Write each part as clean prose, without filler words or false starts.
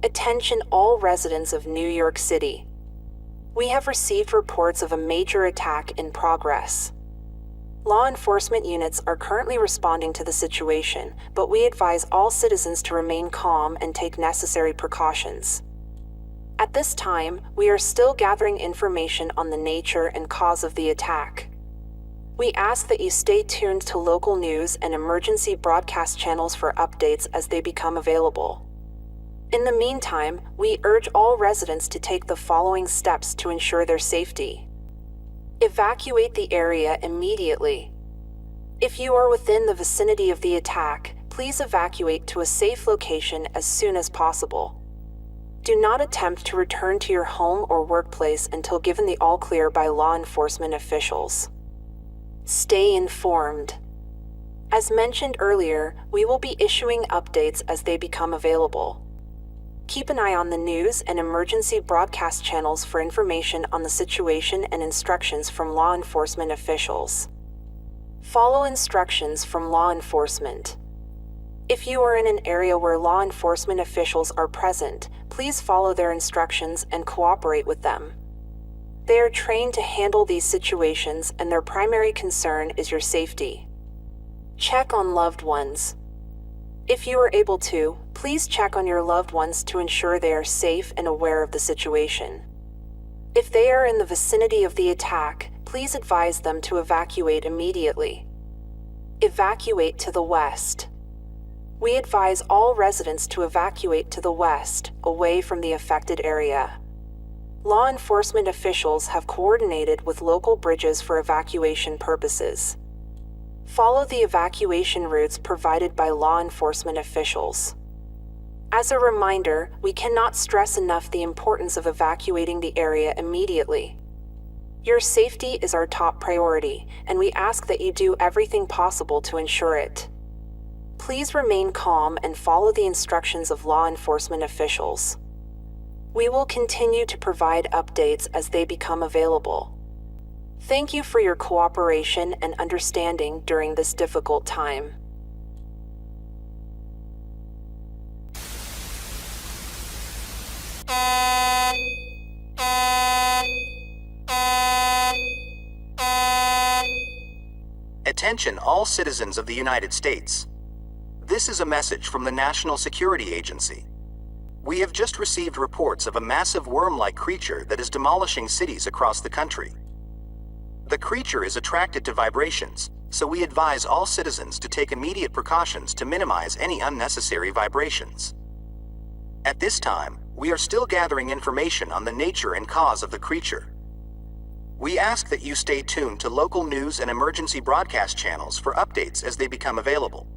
Attention all residents of New York City. We have received reports of a major attack in progress. Law enforcement units are currently responding to the situation, but we advise all citizens to remain calm and take necessary precautions. At this time, we are still gathering information on the nature and cause of the attack. We ask that you stay tuned to local news and emergency broadcast channels for updates as they become available. In the meantime, we urge all residents to take the following steps to ensure their safety. Evacuate the area immediately. If you are within the vicinity of the attack, please evacuate to a safe location as soon as possible. Do not attempt to return to your home or workplace until given the all-clear by law enforcement officials. Stay informed. As mentioned earlier, we will be issuing updates as they become available. Keep an eye on the news and emergency broadcast channels for information on the situation and instructions from law enforcement officials. Follow instructions from law enforcement. If you are in an area where law enforcement officials are present, please follow their instructions and cooperate with them. They are trained to handle these situations and their primary concern is your safety. Check on loved ones. If you are able to, please check on your loved ones to ensure they are safe and aware of the situation. If they are in the vicinity of the attack, please advise them to evacuate immediately. Evacuate to the west. We advise all residents to evacuate to the west, away from the affected area. Law enforcement officials have coordinated with local bridges for evacuation purposes. Follow the evacuation routes provided by law enforcement officials. As a reminder, we cannot stress enough the importance of evacuating the area immediately. Your safety is our top priority, and we ask that you do everything possible to ensure it. Please remain calm and follow the instructions of law enforcement officials. We will continue to provide updates as they become available. Thank you for your cooperation and understanding during this difficult time. Attention all citizens of the United States. This is a message from the National Security Agency. We have just received reports of a massive worm-like creature that is demolishing cities across the country. The creature is attracted to vibrations, so we advise all citizens to take immediate precautions to minimize any unnecessary vibrations. At this time, we are still gathering information on the nature and cause of the creature. We ask that you stay tuned to local news and emergency broadcast channels for updates as they become available.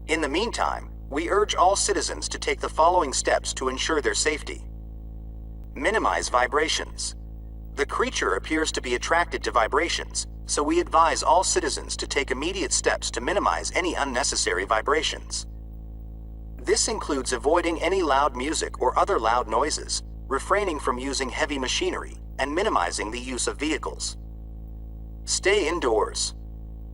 In the meantime, we urge all citizens to take the following steps to ensure their safety. Minimize vibrations. The creature appears to be attracted to vibrations, so we advise all citizens to take immediate steps to minimize any unnecessary vibrations. This includes avoiding any loud music or other loud noises, refraining from using heavy machinery, and minimizing the use of vehicles. Stay indoors.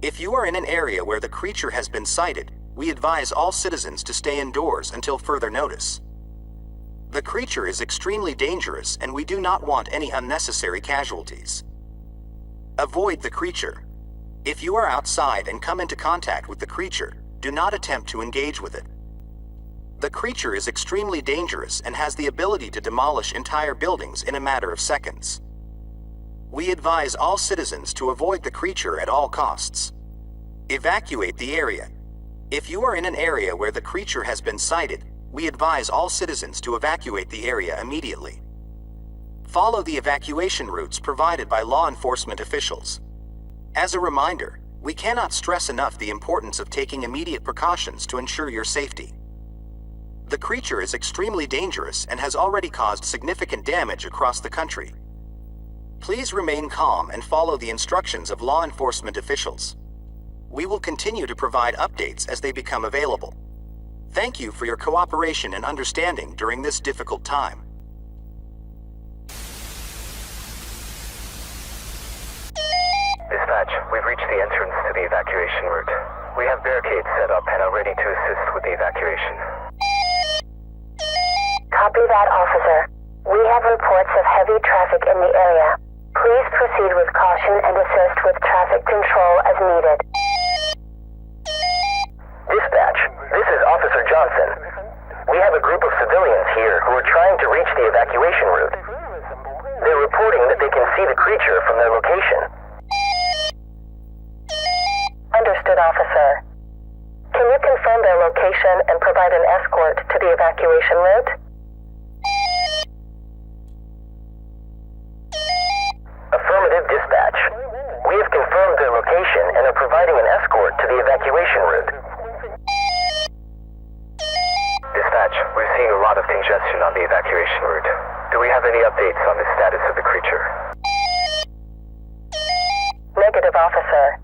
If you are in an area where the creature has been sighted, we advise all citizens to stay indoors until further notice. The creature is extremely dangerous and we do not want any unnecessary casualties. Avoid the creature. If you are outside and come into contact with the creature, do not attempt to engage with it. The creature is extremely dangerous and has the ability to demolish entire buildings in a matter of seconds. We advise all citizens to avoid the creature at all costs. Evacuate the area. If you are in an area where the creature has been sighted, we advise all citizens to evacuate the area immediately. Follow the evacuation routes provided by law enforcement officials. As a reminder, we cannot stress enough the importance of taking immediate precautions to ensure your safety. The creature is extremely dangerous and has already caused significant damage across the country. Please remain calm and follow the instructions of law enforcement officials. We will continue to provide updates as they become available. Thank you for your cooperation and understanding during this difficult time. Dispatch, we've reached the entrance to the evacuation route. We have barricades set up and are ready to assist with the evacuation. that, officer. We have reports of heavy traffic in the area. Please proceed with caution and assist with traffic control as needed. Dispatch, this is Officer Johnson. We have a group of civilians here who are trying to reach the evacuation route. They're reporting that they can see the creature from their location. Understood, officer. Can you confirm their location and provide an escort to the evacuation route? Affirmative, dispatch. We have confirmed their location and are providing an escort to the evacuation route. Dispatch, we're seeing a lot of congestion on the evacuation route. Do we have any updates on the status of the creature? Negative, officer.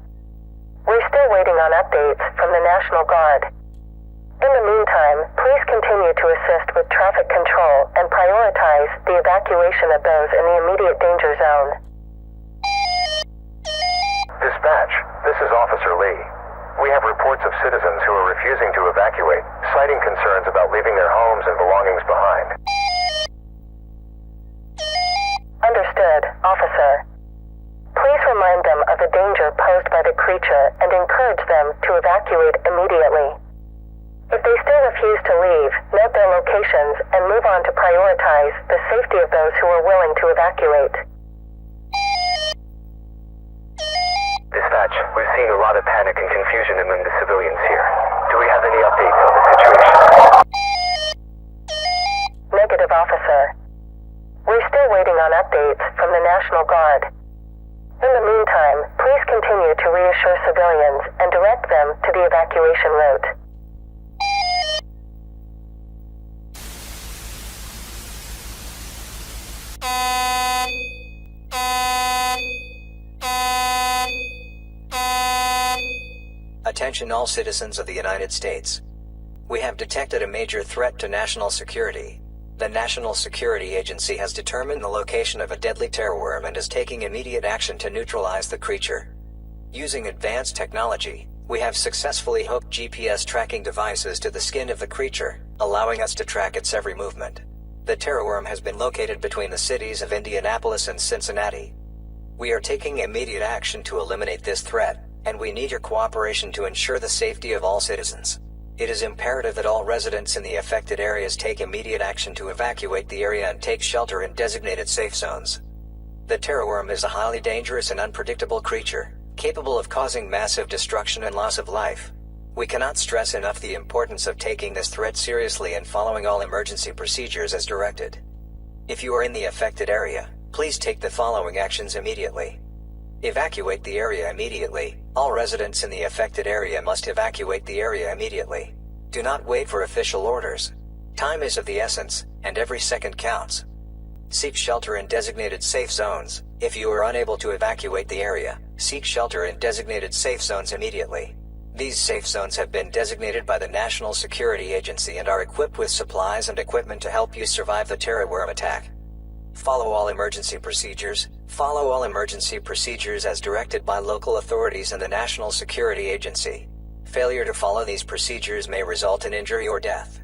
We're still waiting on updates from the National Guard. In the meantime, please continue to assist with traffic control and prioritize the evacuation of those in the immediate danger zone. Dispatch, this is Officer Lee. We have reports of citizens who are refusing to evacuate, citing concerns about leaving their homes and belongings behind. Understood, officer. Please remind them of the danger posed by the creature and encourage them to evacuate immediately. If they still refuse to leave, note their locations and move on to prioritize the safety of those who are willing to evacuate. Dispatch, we're seeing a lot of panic and confusion among the civilians here. Do we have any updates on the situation? Negative, officer. We're still waiting on updates from the National Guard. In the meantime, please continue to reassure civilians and direct them to the evacuation route. Attention all citizens of the United States. We have detected a major threat to national security. The National Security Agency has determined the location of a deadly terrorworm and is taking immediate action to neutralize the creature. Using advanced technology, we have successfully hooked GPS tracking devices to the skin of the creature, allowing us to track its every movement. The terrorworm has been located between the cities of Indianapolis and Cincinnati. We are taking immediate action to eliminate this threat, and we need your cooperation to ensure the safety of all citizens. It is imperative that all residents in the affected areas take immediate action to evacuate the area and take shelter in designated safe zones. The terrorworm is a highly dangerous and unpredictable creature, capable of causing massive destruction and loss of life. We cannot stress enough the importance of taking this threat seriously and following all emergency procedures as directed. If you are in the affected area, please take the following actions immediately. Evacuate the area immediately. All residents in the affected area must evacuate the area immediately. Do not wait for official orders. Time is of the essence, and every second counts. Seek shelter in designated safe zones. If you are unable to evacuate the area, seek shelter in designated safe zones immediately. These safe zones have been designated by the National Security Agency and are equipped with supplies and equipment to help you survive the terrorworm attack. Follow all emergency procedures. Follow all emergency procedures as directed by local authorities and the National Security Agency. Failure to follow these procedures may result in injury or death.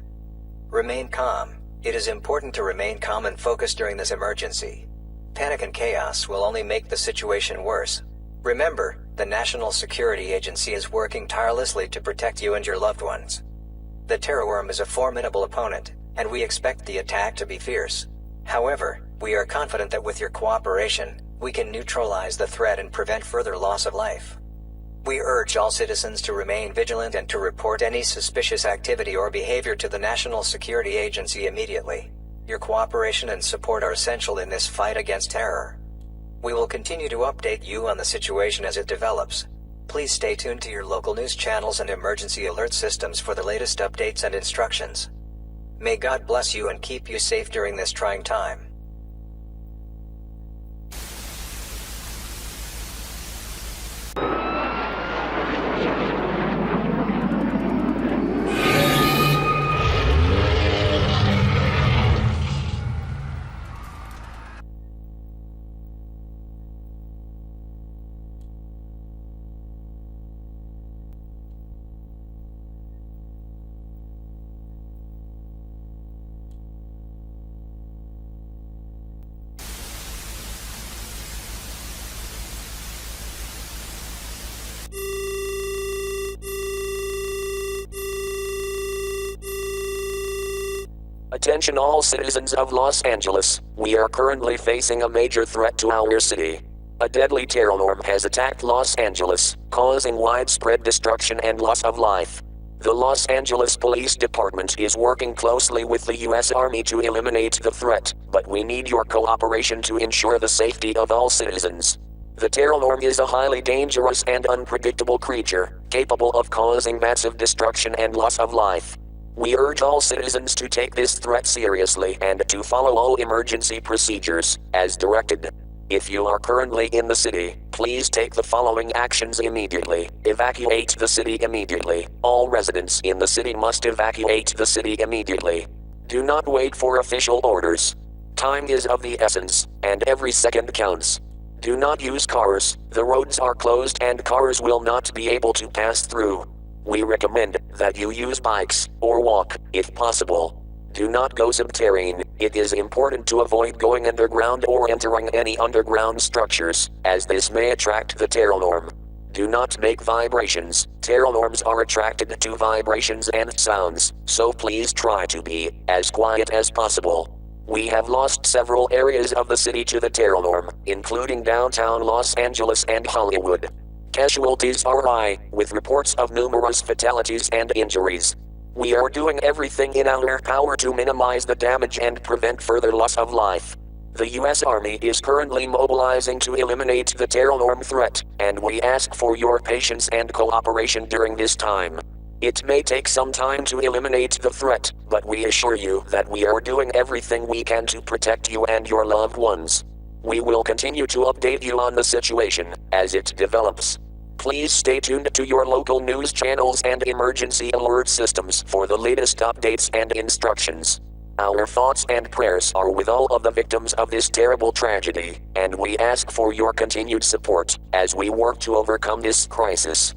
Remain calm. It is important to remain calm and focused during this emergency. Panic and chaos will only make the situation worse. Remember, the National Security Agency is working tirelessly to protect you and your loved ones. The terrorworm is a formidable opponent, and we expect the attack to be fierce. However, we are confident that with your cooperation, we can neutralize the threat and prevent further loss of life. We urge all citizens to remain vigilant and to report any suspicious activity or behavior to the National Security Agency immediately. Your cooperation and support are essential in this fight against terror. We will continue to update you on the situation as it develops. Please stay tuned to your local news channels and emergency alert systems for the latest updates and instructions. May God bless you and keep you safe during this trying time. Attention all citizens of Los Angeles, we are currently facing a major threat to our city. A deadly terrorworm has attacked Los Angeles, causing widespread destruction and loss of life. The Los Angeles Police Department is working closely with the U.S. Army to eliminate the threat, but we need your cooperation to ensure the safety of all citizens. The terrorworm is a highly dangerous and unpredictable creature, capable of causing massive destruction and loss of life. We urge all citizens to take this threat seriously and to follow all emergency procedures, as directed. If you are currently in the city, please take the following actions immediately. Evacuate the city immediately. All residents in the city must evacuate the city immediately. Do not wait for official orders. Time is of the essence, and every second counts. Do not use cars, the roads are closed and cars will not be able to pass through. We recommend that you use bikes, or walk, if possible. Do not go subterranean. It is important to avoid going underground or entering any underground structures, as this may attract the terrorworm. Do not make vibrations. Terrorworms are attracted to vibrations and sounds, so please try to be as quiet as possible. We have lost several areas of the city to the terrorworm, including downtown Los Angeles and Hollywood. Casualties are high, with reports of numerous fatalities and injuries. We are doing everything in our power to minimize the damage and prevent further loss of life. The U.S. Army is currently mobilizing to eliminate the terrorworm threat, and we ask for your patience and cooperation during this time. It may take some time to eliminate the threat, but we assure you that we are doing everything we can to protect you and your loved ones. We will continue to update you on the situation as it develops. Please stay tuned to your local news channels and emergency alert systems for the latest updates and instructions. Our thoughts and prayers are with all of the victims of this terrible tragedy, and we ask for your continued support as we work to overcome this crisis.